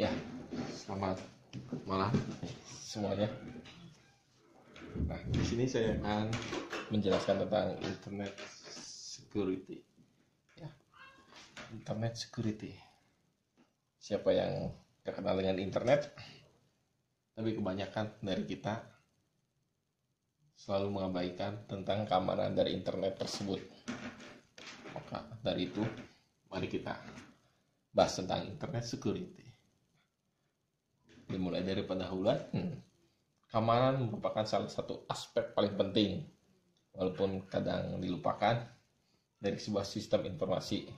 Ya, selamat malam semuanya. Nah, di sini saya akan menjelaskan tentang internet security. Ya, internet security. Siapa yang terkenal dengan internet? Tapi kebanyakan dari kita selalu mengabaikan tentang keamanan dari internet tersebut. Maka dari itu, mari kita bahas tentang internet security. Dimulai dari pendahuluan, keamanan merupakan salah satu aspek paling penting, walaupun kadang dilupakan, dari sebuah sistem informasi.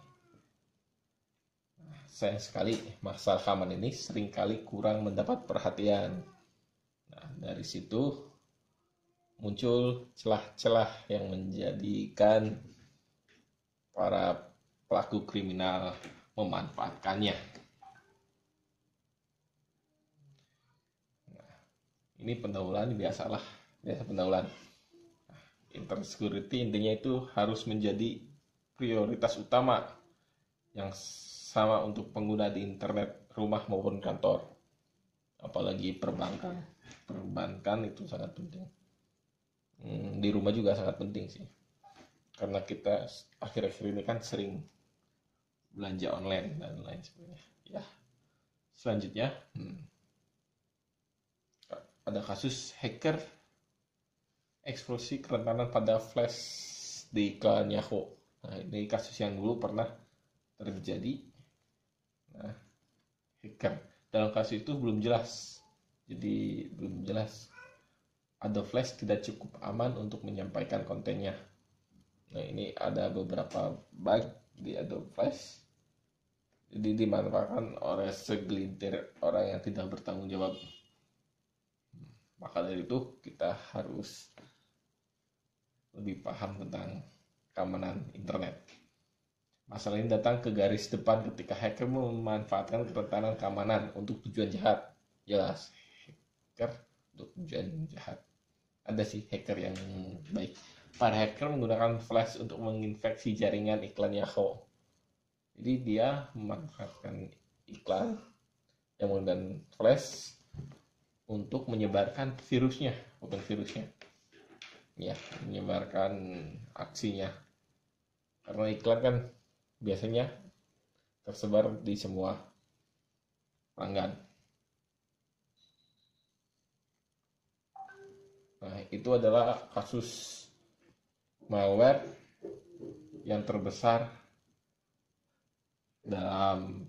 Sayang sekali, masalah keamanan ini seringkali kurang mendapat perhatian. Nah, dari situ muncul celah-celah yang menjadikan para pelaku kriminal memanfaatkannya. Ini pendahuluan biasa pendahuluan. Internet security intinya itu harus menjadi prioritas utama yang sama untuk pengguna di internet, rumah maupun kantor. Apalagi perbankan. Perbankan itu sangat penting. Di rumah juga sangat penting sih. Karena kita akhir-akhir ini kan sering belanja online dan lain sebagainya. Ya. Selanjutnya, ada kasus hacker eksplosi kerentanan pada flash di iklan Yahoo. Nah, ini kasus yang dulu pernah terjadi. Nah, hacker dalam kasus itu belum jelas. Jadi belum jelas. Adobe Flash tidak cukup aman untuk menyampaikan kontennya. Nah, ini ada beberapa bug di Adobe Flash. Jadi dimanfaatkan oleh segelintir orang yang tidak bertanggung jawab. Maka dari itu kita harus lebih paham tentang keamanan internet. Masalah ini datang ke garis depan ketika hacker memanfaatkan kerentanan keamanan untuk tujuan jahat. Jelas, hacker untuk tujuan jahat. Ada sih hacker yang baik. Para hacker menggunakan flash untuk menginfeksi jaringan iklan Yahoo. Jadi dia memanfaatkan iklan yang menggunakan flash untuk menyebarkan virusnya, bukan virusnya. Ya, menyebarkan aksinya. Karena iklan kan biasanya tersebar di semua pelanggan. Nah, itu adalah kasus malware yang terbesar dalam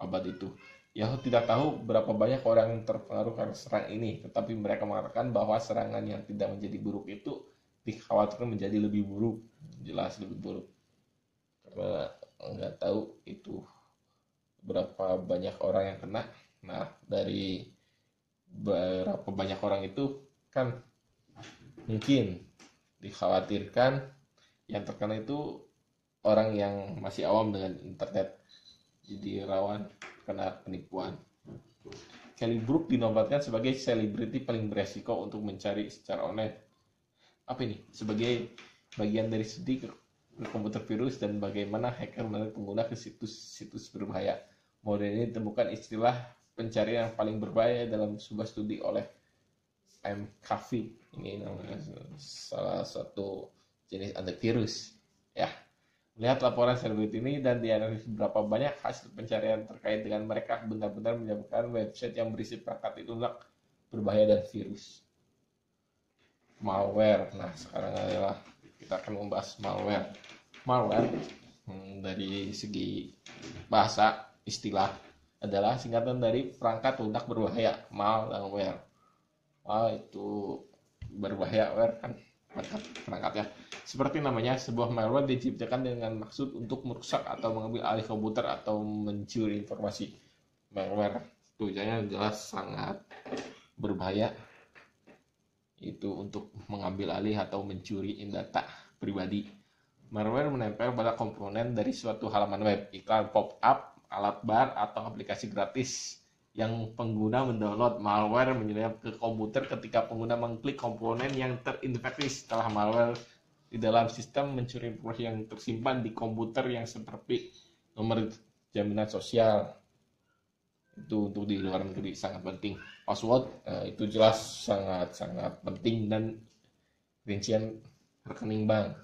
abad itu. Yahoo tidak tahu berapa banyak orang yang terpengaruh karena serangan ini, tetapi mereka mengatakan bahwa serangan yang tidak menjadi buruk itu dikhawatirkan menjadi lebih buruk, jelas lebih buruk. Karena nggak tahu itu berapa banyak orang yang kena. Nah, dari berapa banyak orang itu kan mungkin dikhawatirkan yang terkena itu orang yang masih awam dengan internet, jadi rawan kena penipuan. Kelly Brook dinobatkan sebagai selebriti paling beresiko untuk mencari secara online. Apa ini? Sebagai bagian dari studi ke komputer virus dan bagaimana hacker menarik pengguna ke situs-situs berbahaya. Model ini ditemukan istilah pencarian yang paling berbahaya dalam sebuah studi oleh McAfee. Ini namanya salah satu jenis antivirus. Ya. Lihat laporan selebriti ini dan dianalisis berapa banyak hasil pencarian terkait dengan mereka benar-benar menyebabkan website yang berisi perangkat itu lunak, berbahaya dan virus. Malware. Nah, sekarang adalah kita akan membahas malware. Malware dari segi bahasa istilah adalah singkatan dari perangkat lunak berbahaya, malware. Itu berbahaya, ware kan perangkat ya. Seperti namanya, sebuah malware diciptakan dengan maksud untuk merusak atau mengambil alih komputer atau mencuri informasi. Malware tujuannya jelas sangat berbahaya, itu untuk mengambil alih atau mencuri data pribadi. Malware menempel pada komponen dari suatu halaman web, iklan pop-up, alat bar, atau aplikasi gratis yang pengguna mendownload. Malware menyerap ke komputer ketika pengguna mengklik komponen yang terinfeksi. Setelah malware di dalam sistem mencuri informasi yang tersimpan di komputer yang seperti nomor jaminan sosial, Itu untuk di luar negeri sangat penting. Password itu jelas sangat penting, dan rincian rekening bank.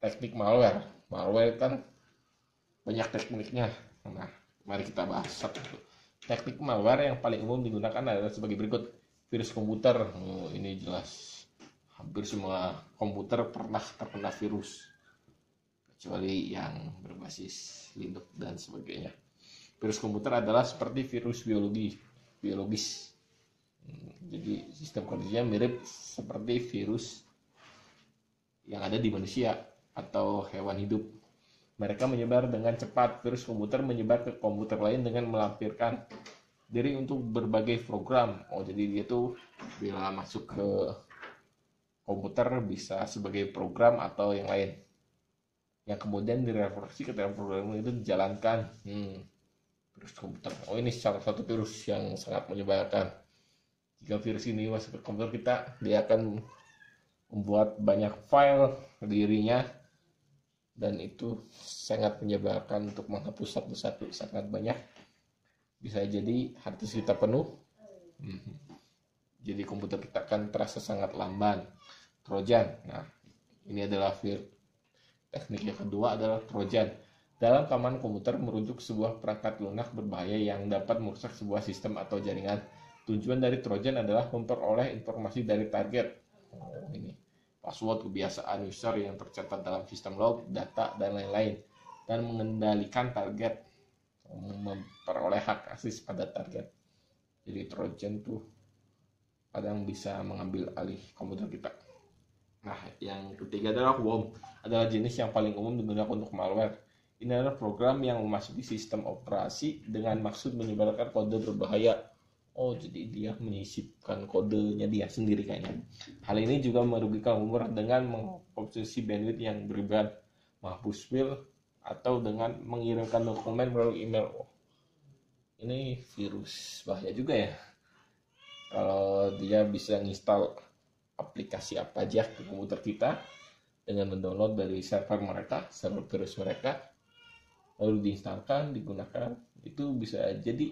Teknik malware kan banyak tekniknya. Nah, mari kita bahas satu. Teknik malware yang paling umum digunakan adalah sebagai berikut. Virus komputer. Ini jelas hampir semua komputer pernah terkena virus, kecuali yang berbasis Linux dan sebagainya. Virus komputer adalah seperti virus biologis. Jadi sistem kerjanya mirip seperti virus yang ada di manusia atau hewan hidup. Mereka menyebar dengan cepat. Virus komputer menyebar ke komputer lain dengan melampirkan diri untuk berbagai program. Jadi dia tuh bila masuk ke komputer bisa sebagai program atau yang lain, yang kemudian direferensi ke dalam program itu dijalankan. Virus komputer. Ini salah satu virus yang sangat menyebalkan. Jika virus ini masuk ke komputer kita, dia akan membuat banyak file dirinya, dan itu sangat menyebalkan. Untuk menghapus satu-satu sangat banyak. Bisa jadi hard disk kita penuh. Jadi komputer kita akan terasa sangat lamban. Trojan. Nah, ini adalah teknik yang kedua adalah Trojan. Dalam keamanan komputer merujuk sebuah perangkat lunak berbahaya yang dapat merusak sebuah sistem atau jaringan. Tujuan dari Trojan adalah memperoleh informasi dari target. Ini password, kebiasaan user yang tercatat dalam sistem log, data, dan lain-lain, dan mengendalikan target, memperoleh hak akses pada target. Jadi Trojan tuh kadang bisa mengambil alih komputer kita. Nah, yang ketiga adalah worm, adalah jenis yang paling umum digunakan untuk malware. Ini adalah program yang memasuki sistem operasi dengan maksud menyebarkan kode berbahaya. Jadi dia menyisipkan kodenya dia sendiri kayaknya. Hal ini juga merugikan umur dengan mengkonsumsi bandwidth yang berlebihan, menghapus file, atau dengan mengirimkan dokumen melalui email. Ini virus bahaya juga ya. Kalau dia bisa nginstal aplikasi apa aja ke komputer kita dengan mendownload dari server virus mereka, lalu diinstalkan, digunakan, itu bisa jadi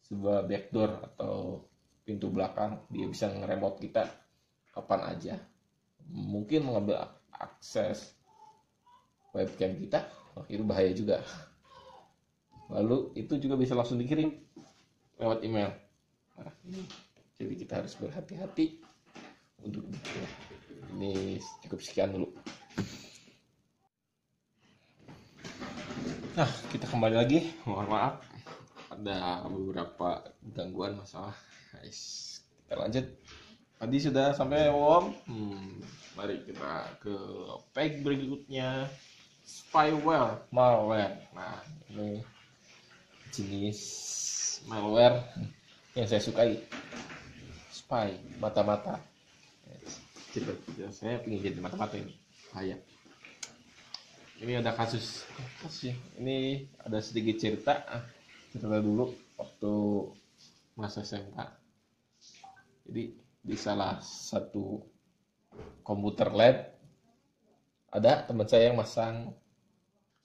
sebuah backdoor atau pintu belakang. Dia bisa nge-remote kita kapan aja, mungkin mengambil akses webcam kita. Itu bahaya juga. Lalu itu juga bisa langsung dikirim lewat email. Nah, jadi kita harus berhati-hati untuk ini. Cukup sekian dulu. Nah, kita kembali lagi. Mohon maaf ada beberapa gangguan masalah. Guys, kita lanjut. Tadi sudah sampai WOM. Mari kita ke page berikutnya. Spyware, malware. Nah, ini jenis malware yang saya sukai. Spy, mata-mata. Saya ingin jadi mata-mata ini. Bahaya. Ini ada kasus ya. Ini ada sedikit cerita dulu waktu masa SMK. Jadi di salah satu komputer lab ada teman saya yang masang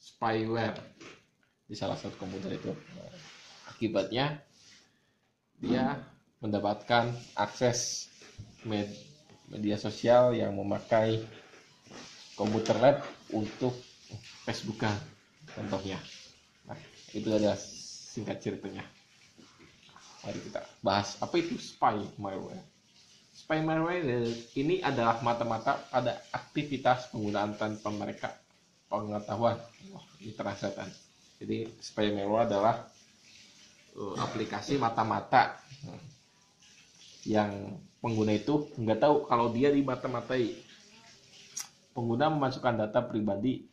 spyware di salah satu komputer itu. Akibatnya dia mendapatkan akses media sosial yang memakai komputer lab untuk Facebookan contohnya. Nah, itu adalah singkat ceritanya. Mari kita bahas apa itu spy malware. Spy malware ini adalah mata-mata pada aktivitas penggunaan tanpa mereka pengetahuan. Ini terasa kan. Jadi spy malware adalah aplikasi mata-mata yang pengguna itu nggak tahu kalau dia dimata-matai. Pengguna memasukkan data pribadi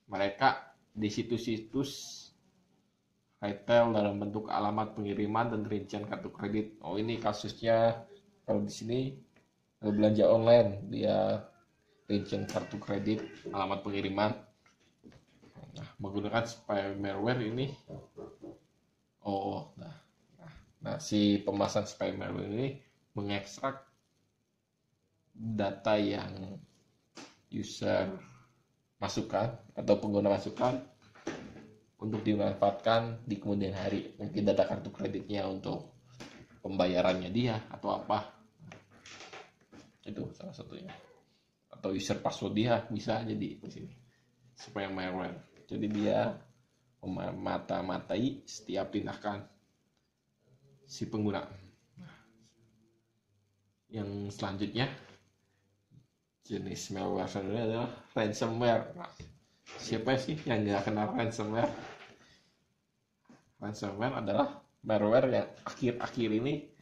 mereka di situs-situs retail dalam bentuk alamat pengiriman dan rincian kartu kredit. Ini kasusnya kalau di sini belanja online, dia rincian kartu kredit, alamat pengiriman. Nah, menggunakan spy malware ini. Si pemasang spy malware ini mengekstrak data yang user masukkan atau pengguna masukkan untuk dimanfaatkan di kemudian hari. Mungkin data kartu kreditnya untuk pembayarannya dia atau apa. Itu salah satunya. Atau user password dia bisa jadi di sini. Supaya malware. Jadi dia memata-matai setiap tindakan si pengguna. Yang selanjutnya jenis malware selanjutnya adalah ransomware. Nah, siapa sih yang nggak kenal ransomware? Ransomware adalah malware yang akhir-akhir ini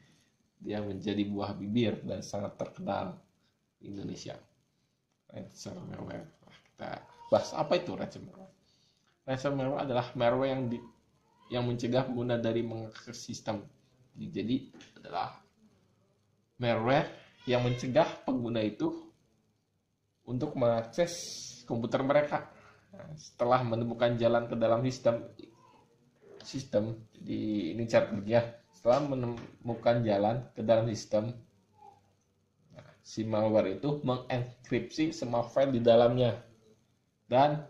dia menjadi buah bibir dan sangat terkenal di Indonesia. Ransomware. Kita bahas apa itu ransomware. Ransomware adalah malware yang mencegah pengguna dari mengakses sistem. Jadi adalah malware yang mencegah pengguna itu untuk mengakses komputer mereka. Nah, setelah menemukan jalan ke dalam sistem, jadi ini cara kerja. Setelah menemukan jalan ke dalam sistem, nah, si malware itu mengenkripsi semua file di dalamnya. Dan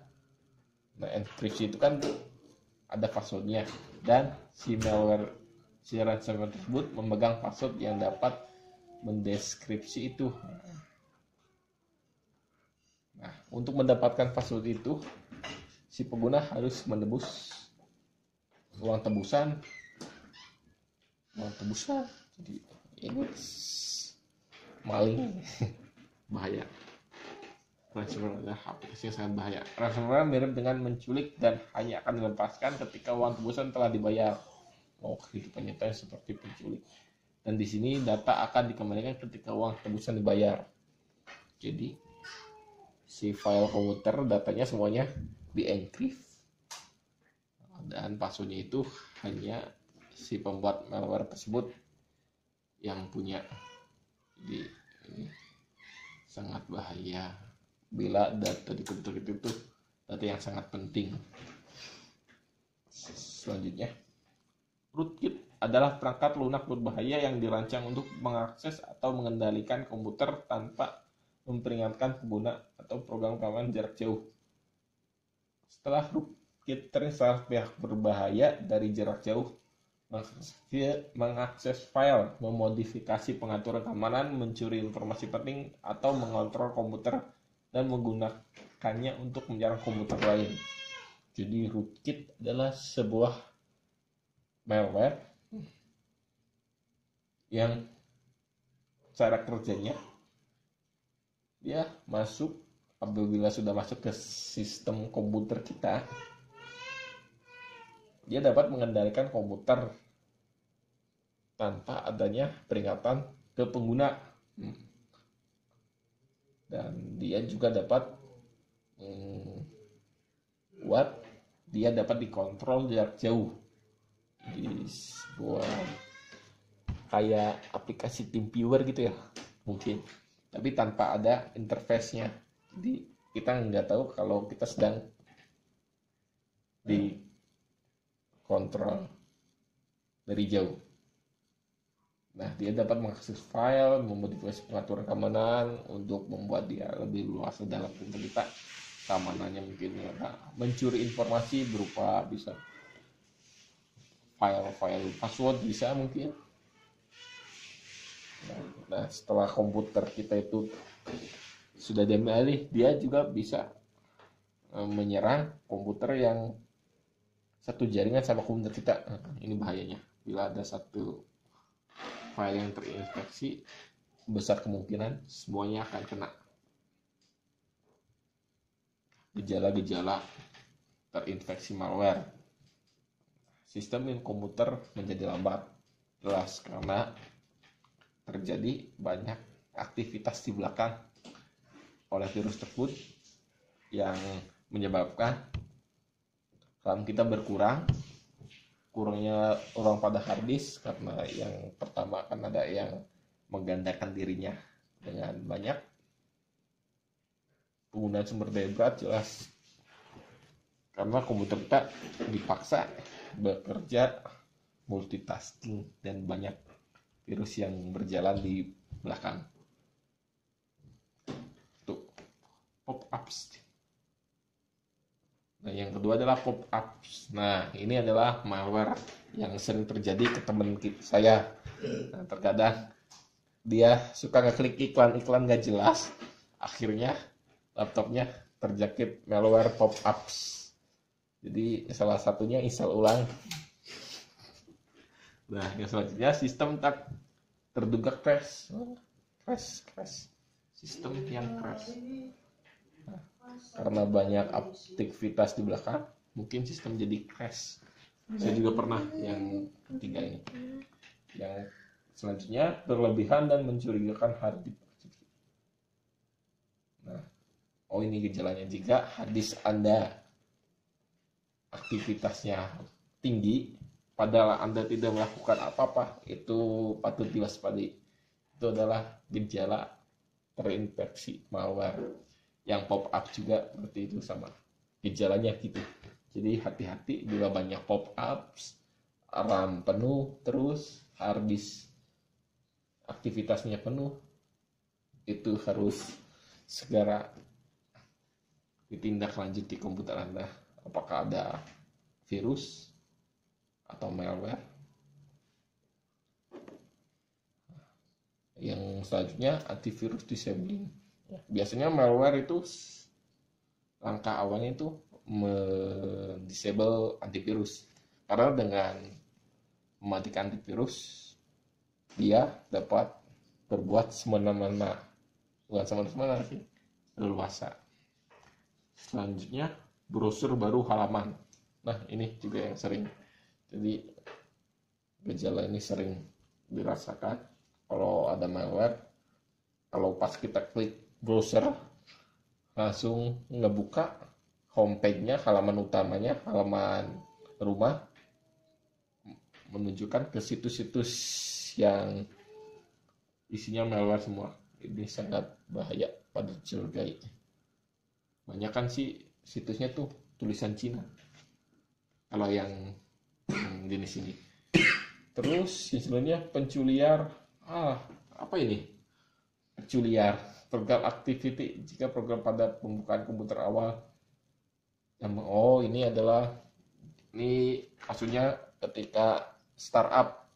enkripsi itu kan ada passwordnya, dan si ransomware tersebut memegang password yang dapat mendeskripsi itu. Nah, untuk mendapatkan password itu, si pengguna harus menebus uang tebusan. Jadi ini maling bahaya. Ransomware adalah aplikasi yang sangat bahaya. Ransomware mirip dengan menculik dan hanya akan dilepaskan ketika uang tebusan telah dibayar. Kehidupan nyata seperti penculik. Dan di sini data akan dikembalikan ketika uang tebusan dibayar. Jadi si file komputer datanya semuanya dienkrip dan passwordnya itu hanya si pembuat malware tersebut yang punya. Jadi ini sangat bahaya bila data di komputer itu data yang sangat penting. Selanjutnya, rootkit adalah perangkat lunak berbahaya yang dirancang untuk mengakses atau mengendalikan komputer tanpa memperingatkan pengguna atau program keamanan jarak jauh. Setelah rootkit terinstall, pihak berbahaya dari jarak jauh mengakses file, memodifikasi pengaturan keamanan, mencuri informasi penting, atau mengontrol komputer dan menggunakannya untuk menyerang komputer lain. Jadi rootkit adalah sebuah malware yang cara kerjanya dia masuk apabila sudah masuk ke sistem komputer kita, dia dapat mengendalikan komputer tanpa adanya peringatan ke pengguna. Dan dia juga dapat dia dapat dikontrol jarak jauh di sebuah kayak aplikasi TeamViewer gitu ya mungkin, tapi tanpa ada interface-nya. Jadi kita nggak tahu kalau kita sedang dikontrol dari jauh. Nah, dia dapat mengakses file, memodifikasi pengaturan keamanan untuk membuat dia lebih luas dalam komputer kita. Keamanannya mungkin ya, mencuri informasi berupa bisa file password bisa mungkin. Nah, setelah komputer kita itu sudah diambil alih, dia juga bisa menyerang komputer yang satu jaringan sama komputer kita. Ini bahayanya. Bila ada satu file yang terinfeksi, besar kemungkinan semuanya akan kena. Gejala-gejala terinfeksi malware. Sistem komputer menjadi lambat. Jelas karena terjadi banyak aktivitas di belakang oleh virus tersebut yang menyebabkan RAM kita kurangnya ruang pada hard disk, karena yang pertama akan ada yang menggandakan dirinya dengan banyak penggunaan sumber daya berat. Jelas karena komputer kita dipaksa bekerja multitasking dan banyak virus yang berjalan di belakang. Tuh, pop-ups. Nah, yang kedua adalah pop-ups. Nah, ini adalah malware yang sering terjadi ke teman saya. Nah, terkadang dia suka ngeklik iklan-iklan gak jelas, akhirnya laptopnya terjangkit malware pop-ups. Jadi salah satunya install ulang. Nah, yang selanjutnya sistem tak terduga crash. Sistem yang crash. Nah, karena banyak aktivitas di belakang, mungkin sistem jadi crash. Saya juga pernah yang ketiga ini. Yang selanjutnya berlebihan dan mencurigakan hard disk. Nah, ini gejalanya jika hard disk Anda aktivitasnya tinggi, padahal Anda tidak melakukan apa-apa, itu patut diwaspadai. Itu adalah gejala terinfeksi malware. Yang pop up juga berarti itu sama gejalanya gitu. Jadi hati-hati bila banyak pop ups, RAM penuh terus, hard disk aktivitasnya penuh, itu harus segera ditindaklanjuti komputer Anda. Apakah ada virus atau malware. Yang selanjutnya antivirus disabling. Biasanya malware itu langkah awalnya itu disable antivirus, karena dengan mematikan antivirus dia dapat berbuat semena-mena, bukan semena-mena sih, leluasa. Selanjutnya browser baru halaman. Nah, ini juga yang sering, jadi gejala ini sering dirasakan kalau ada malware. Kalau pas kita klik browser langsung ngebuka homepage-nya, halaman utamanya, halaman rumah, menunjukkan ke situs-situs yang isinya malware semua. Ini sangat bahaya, pada dicurigai. Banyak kan sih situsnya tuh tulisan Cina kalau yang jenis ini. Terus sebenarnya penculiar, apa ini? Penculiar program activity jika program pada pembukaan komputer awal. Ini maksudnya ketika startup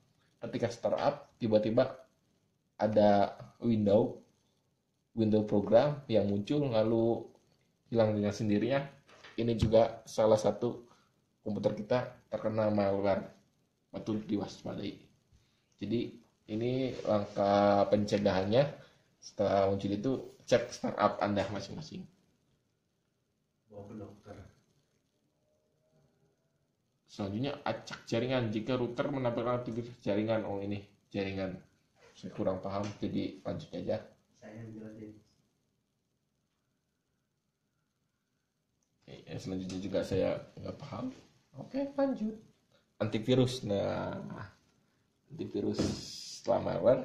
tiba-tiba ada window program yang muncul lalu hilang dengan sendirinya. Ini juga salah satu komputer kita terkena malware, patut diwaspadai. Jadi ini langkah pencegahannya. Setelah muncul itu, cek startup Anda masing-masing. Bawa ke dokter. Selanjutnya acak jaringan. Jika router menampilkan aktivitas jaringan, ini jaringan. Saya kurang paham, jadi lanjut aja. Saya jelasin. Selanjutnya juga saya nggak paham. Oke, lanjut. Antivirus. Nah, antivirus setelah malware.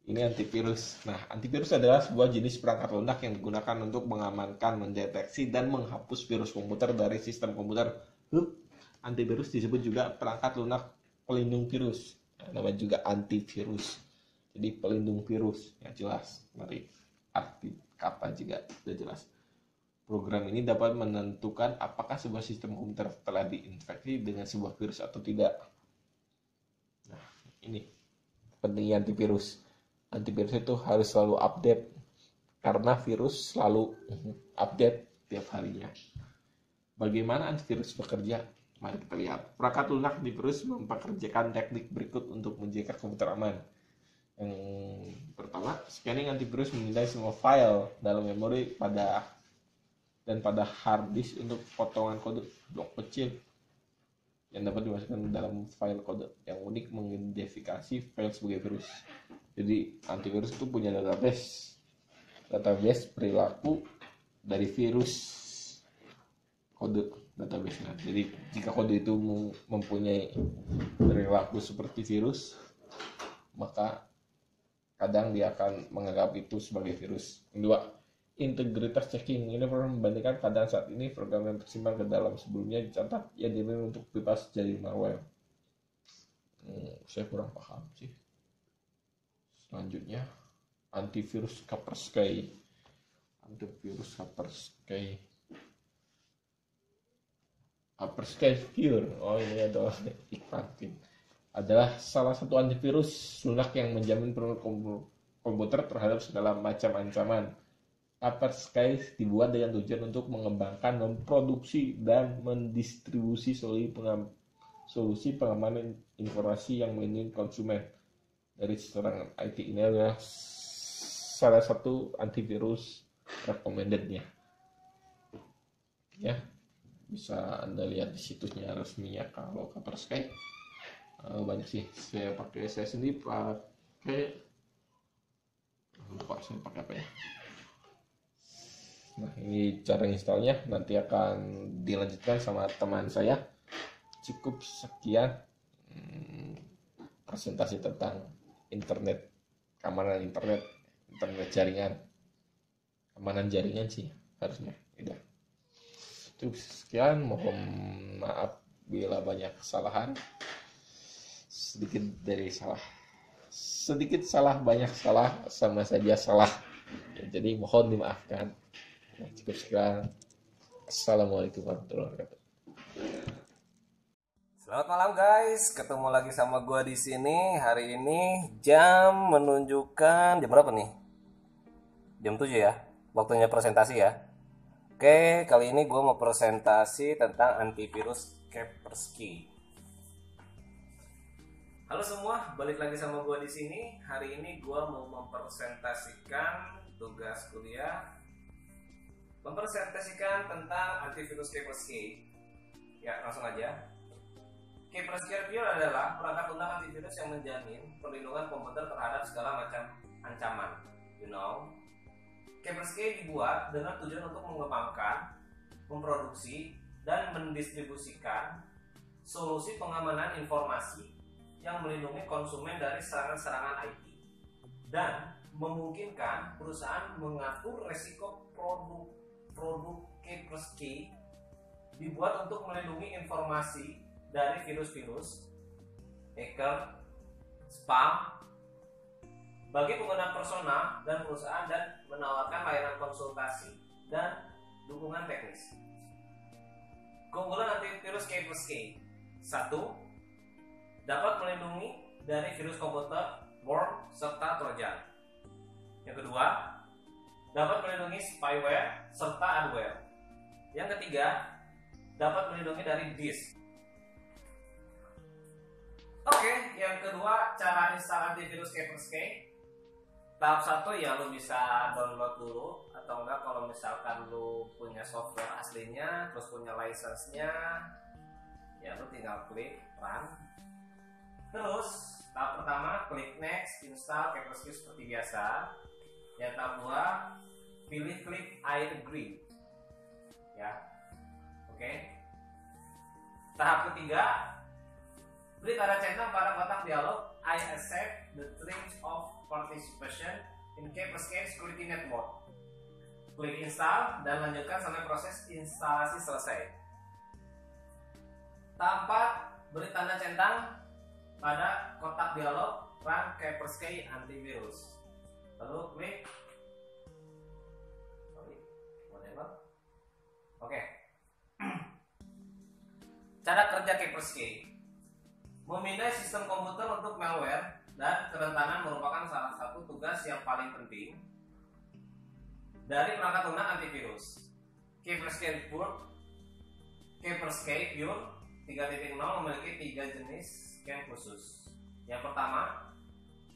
Ini antivirus. Nah, antivirus adalah sebuah jenis perangkat lunak yang digunakan untuk mengamankan, mendeteksi, dan menghapus virus komputer dari sistem komputer. Antivirus disebut juga perangkat lunak pelindung virus. Namanya juga antivirus. Jadi pelindung virus, ya jelas. Mari arti kata juga sudah jelas. Program ini dapat menentukan apakah sebuah sistem komputer telah diinfeksi dengan sebuah virus atau tidak. Nah, ini pentingnya antivirus. Antivirus itu harus selalu update karena virus selalu update tiap harinya. Bagaimana antivirus bekerja? Mari kita lihat. Perangkat lunak antivirus mempekerjakan teknik berikut untuk menjaga komputer aman. Yang pertama, scanning antivirus memindai semua file dalam memori pada hard disk untuk potongan kode blok kecil yang dapat dimasukkan dalam file kode yang unik mengidentifikasi file sebagai virus. Jadi antivirus itu punya database perilaku dari virus, kode database-nya. Jadi jika kode itu mempunyai perilaku seperti virus, maka kadang dia akan menganggap itu sebagai virus. Kedua, integritas checking. Ini pernah membandingkan keadaan saat ini program yang tersimpan ke dalam sebelumnya dicatat yang dimiliki untuk bebas dari malware. Saya kurang paham sih. Selanjutnya, antivirus Kaspersky. Kaspersky Pure, oh ini adalah iklan, adalah salah satu antivirus lunak yang menjamin perlindungan komputer terhadap segala macam ancaman. Kaspersky dibuat dengan tujuan untuk mengembangkan, memproduksi, dan mendistribusi solusi pengamanan informasi yang melindungi konsumen dari serangan IT. Ini adalah salah satu antivirus recommended-nya. Ya, bisa Anda lihat di situsnya resminya kalau Kaspersky. Banyak sih. Saya sendiri pakai, lupa saya pakai apa ya. Nah, ini cara installnya, nanti akan dilanjutkan sama teman saya. Cukup sekian presentasi tentang internet, keamanan internet jaringan, keamanan jaringan sih harusnya. Udah. Cukup sekian, mohon maaf bila banyak kesalahan. Sedikit salah banyak salah, sama saja salah ya, jadi mohon dimaafkan. Nah, cukup sekian. Assalamualaikum warahmatullahi wabarakatuh. Selamat malam guys, ketemu lagi sama gua di sini. Hari ini jam menunjukkan jam berapa nih? Jam 7 ya, waktunya presentasi ya. Oke, kali ini gua mau presentasi tentang antivirus Kaspersky. Halo semua, balik lagi sama gua di sini. Hari ini gua mau mempresentasikan tugas kuliah, mempresentasikan tentang antivirus Kaspersky. Ya, langsung aja. Kaspersky Pure adalah perangkat lunak antivirus yang menjamin perlindungan komputer terhadap segala macam ancaman. Kaspersky dibuat dengan tujuan untuk mengembangkan, memproduksi, dan mendistribusikan solusi pengamanan informasi yang melindungi konsumen dari serangan-serangan IT dan memungkinkan perusahaan mengatur resiko produk Kaspersky dibuat untuk melindungi informasi dari virus-virus, hacker, spam bagi pengguna personal dan perusahaan, dan menawarkan layanan konsultasi dan dukungan teknis. Keunggulan antivirus Kaspersky: 1. Dapat melindungi dari virus komputer, worm, serta trojan. Yang kedua, dapat melindungi spyware serta adware. Yang ketiga, dapat melindungi dari disk. Oke, yang kedua, cara install antivirus Kaspersky. Tahap 1 ya, lo bisa download dulu, atau enggak kalau misalkan lo punya software aslinya terus punya license-nya, ya lo tinggal klik run. Terus tahap pertama, klik next, install Kaspersky seperti biasa. Yang tahap 2, pilih klik I agree. Ya. Oke. Tahap ketiga, klik tanda centang pada kotak dialog I accept the terms of participation in Kaspersky Security Network. Klik install dan lanjutkan sampai proses instalasi selesai. Tahap 4, beri tanda centang pada kotak dialog run Kaspersky antivirus. Lalu klik Oke. Cara kerja Kaspersky: memindai sistem komputer untuk malware dan kerentanan merupakan salah satu tugas yang paling penting dari perangkat lunak antivirus. Kaspersky Pure 3.0 memiliki 3 jenis scan khusus. Yang pertama,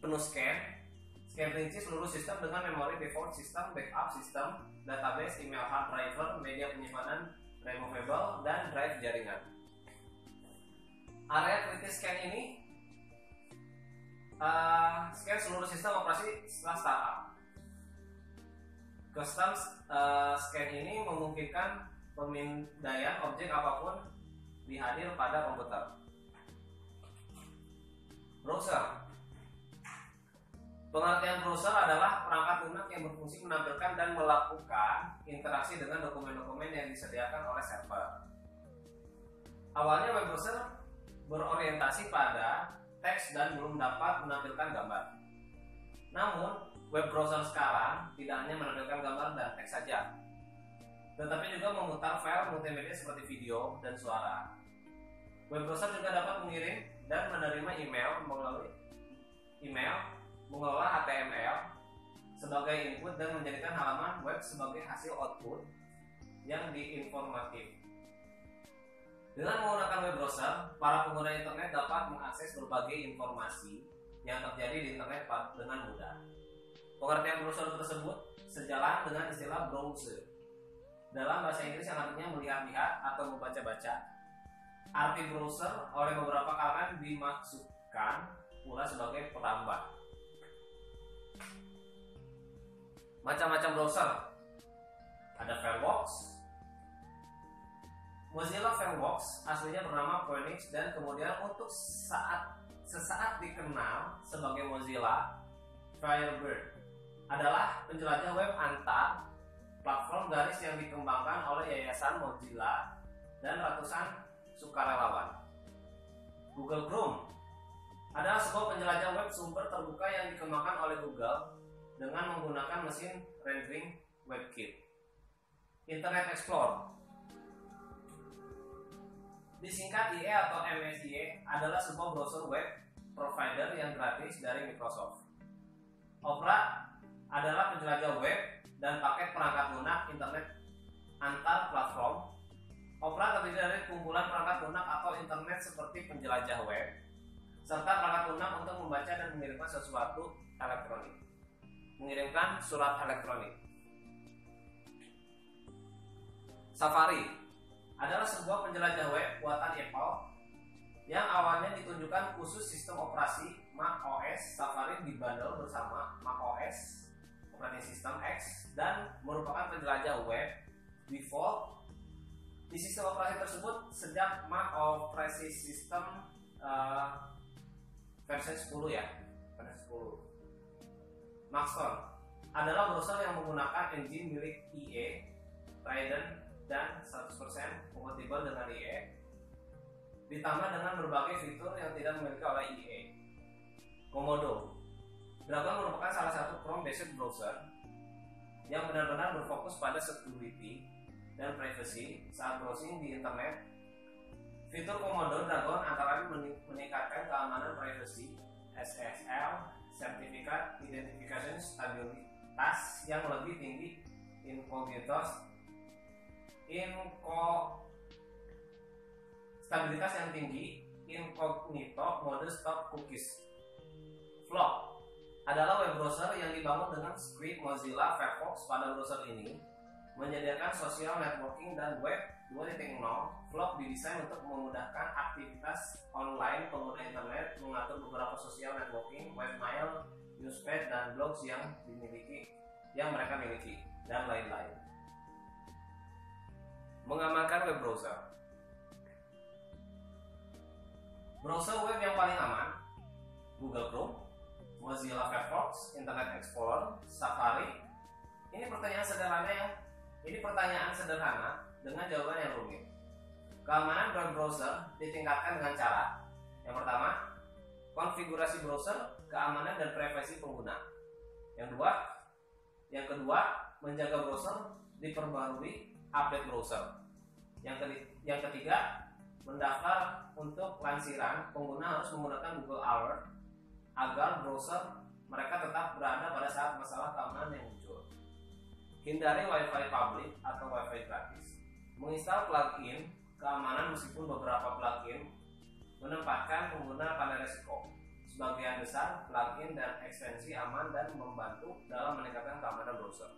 penuh scan. Scan rinci seluruh sistem dengan memori default sistem, backup sistem, database, email hard driver, media penyimpanan removable, dan drive jaringan. Area kritis scan ini scan seluruh sistem operasi setelah startup. Custom scan ini memungkinkan pemindaian objek apapun dihadir pada komputer. Browser. Pengertian browser adalah perangkat lunak yang berfungsi menampilkan dan melakukan interaksi dengan dokumen-dokumen yang disediakan oleh server. Awalnya web browser berorientasi pada teks dan belum dapat menampilkan gambar. Namun, web browser sekarang tidak hanya menampilkan gambar dan teks saja, tetapi juga memutar file multimedia seperti video dan suara. Web browser juga dapat mengirim dan menerima email melalui mengelola HTML sebagai input dan menjadikan halaman web sebagai hasil output yang diinformatif. Dengan menggunakan web browser, para pengguna internet dapat mengakses berbagai informasi yang terjadi di internet dengan mudah. Pengertian browser tersebut sejalan dengan istilah browser. Dalam bahasa Inggris yang artinya melihat-lihat atau membaca-baca, arti browser oleh beberapa kalangan dimaksudkan pula sebagai perambat. Macam-macam browser. Ada Firefox. Mozilla Firefox aslinya bernama Phoenix dan kemudian untuk sesaat dikenal sebagai Mozilla Firebird. Adalah penjelajah web antar platform garis yang dikembangkan oleh Yayasan Mozilla dan ratusan sukarelawan. Google Chrome adalah sebuah penjelajah web sumber terbuka yang dikembangkan oleh Google dengan menggunakan mesin rendering WebKit. Internet Explorer, disingkat IE atau MSIE, adalah sebuah browser web provider yang gratis dari Microsoft. Opera adalah penjelajah web dan paket perangkat lunak internet antar platform. Opera terdiri dari kumpulan perangkat lunak atau internet seperti penjelajah web, serta perangkat lunak untuk membaca dan mengirimkan sesuatu elektronik. Mengirimkan surat elektronik. Safari adalah sebuah penjelajah web buatan Apple yang awalnya ditunjukkan khusus sistem operasi Mac OS. Safari dibundle bersama Mac OS operating system X dan merupakan penjelajah web default di sistem operasi tersebut sejak Mac Operating System versi 10 ya, versi 10. Maxtorm adalah browser yang menggunakan engine milik IE, Trident, dan 100% kompatibel dengan IE, ditambah dengan berbagai fitur yang tidak dimiliki oleh IE. Komodo. Dragon merupakan salah satu Chrome-based browser yang benar-benar berfokus pada security dan privacy saat browsing di internet. Fitur Komodo Dragon antara lain meningkatkan keamanan privacy, SSL, sertifikat identification stabilitas yang lebih tinggi, stabilitas yang tinggi, incognito mode stop cookies. Flock adalah web browser yang dibangun dengan script Mozilla Firefox. Pada browser ini menyediakan social networking dan web 2.0. Flock didesain untuk memudahkan aktivitas online pengguna internet, mengatur beberapa social networking, webmail, newsfeed, dan blogs yang mereka miliki, dan lain-lain. Mengamankan web browser. Browser web yang paling aman: Google Chrome, Mozilla Firefox, Internet Explorer, Safari. Ini pertanyaan sederhana dengan jawaban yang rumit. Keamanan web browser ditingkatkan dengan cara: yang pertama, konfigurasi browser, keamanan dan privasi pengguna. Yang kedua, menjaga browser, diperbarui update browser. Yang ketiga, mendaftar untuk lansiran. Pengguna harus menggunakan Google Alert agar browser mereka tetap berada pada saat masalah keamanan yang muncul. Hindari Wi-Fi publik atau Wi-Fi gratis. Menginstal plugin keamanan meskipun beberapa plugin menempatkan pengguna pada risiko. Sebagian besar plugin dan ekstensi aman dan membantu dalam meningkatkan keamanan browser.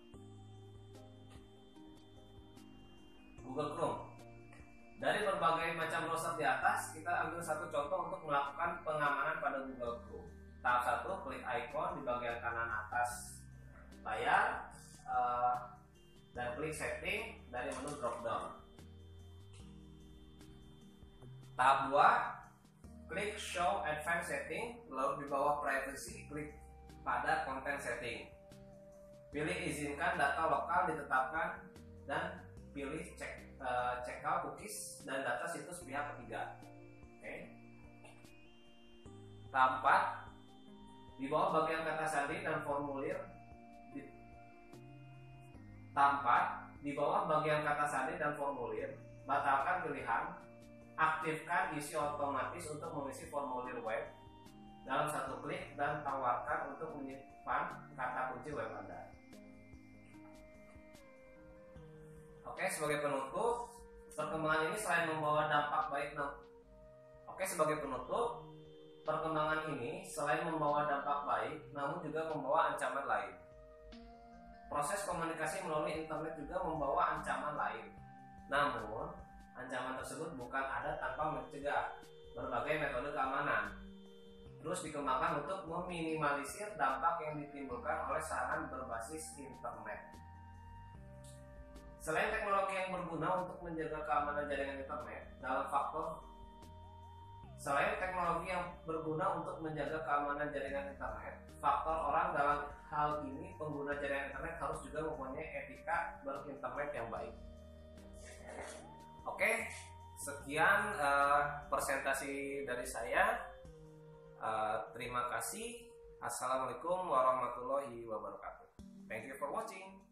Google Chrome. Dari berbagai macam browser di atas, kita ambil satu contoh untuk melakukan pengamanan pada Google Chrome. Tahap 1, klik icon di bagian kanan atas layar dan klik setting dari menu drop down. Tahap 2, klik show advanced setting, lalu di bawah privacy klik pada content setting. Pilih izinkan data lokal ditetapkan dan pilih check out cookies dan data situs pihak ketiga. Oke. Tahap 4, di bawah bagian kata sandi dan formulir. Tahap 4, di bawah bagian kata sandi dan formulir, batalkan pilihan, aktifkan isi otomatis untuk mengisi formulir web dalam satu klik, dan tawarkan untuk menyimpan kata kunci web Anda. Oke, sebagai penutup, perkembangan ini selain membawa dampak baik, perkembangan ini selain membawa dampak baik, namun juga membawa ancaman lain. Proses komunikasi melalui internet juga membawa ancaman lain. Namun, ancaman tersebut bukan ada tanpa mencegah berbagai metode keamanan. Terus dikembangkan untuk meminimalisir dampak yang ditimbulkan oleh serangan berbasis internet. Selain teknologi yang berguna untuk menjaga keamanan jaringan internet, faktor orang dalam hal ini pengguna jaringan internet harus juga mempunyai etika berinternet yang baik. Oke, sekian presentasi dari saya. Terima kasih. Assalamualaikum warahmatullahi wabarakatuh. Thank you for watching.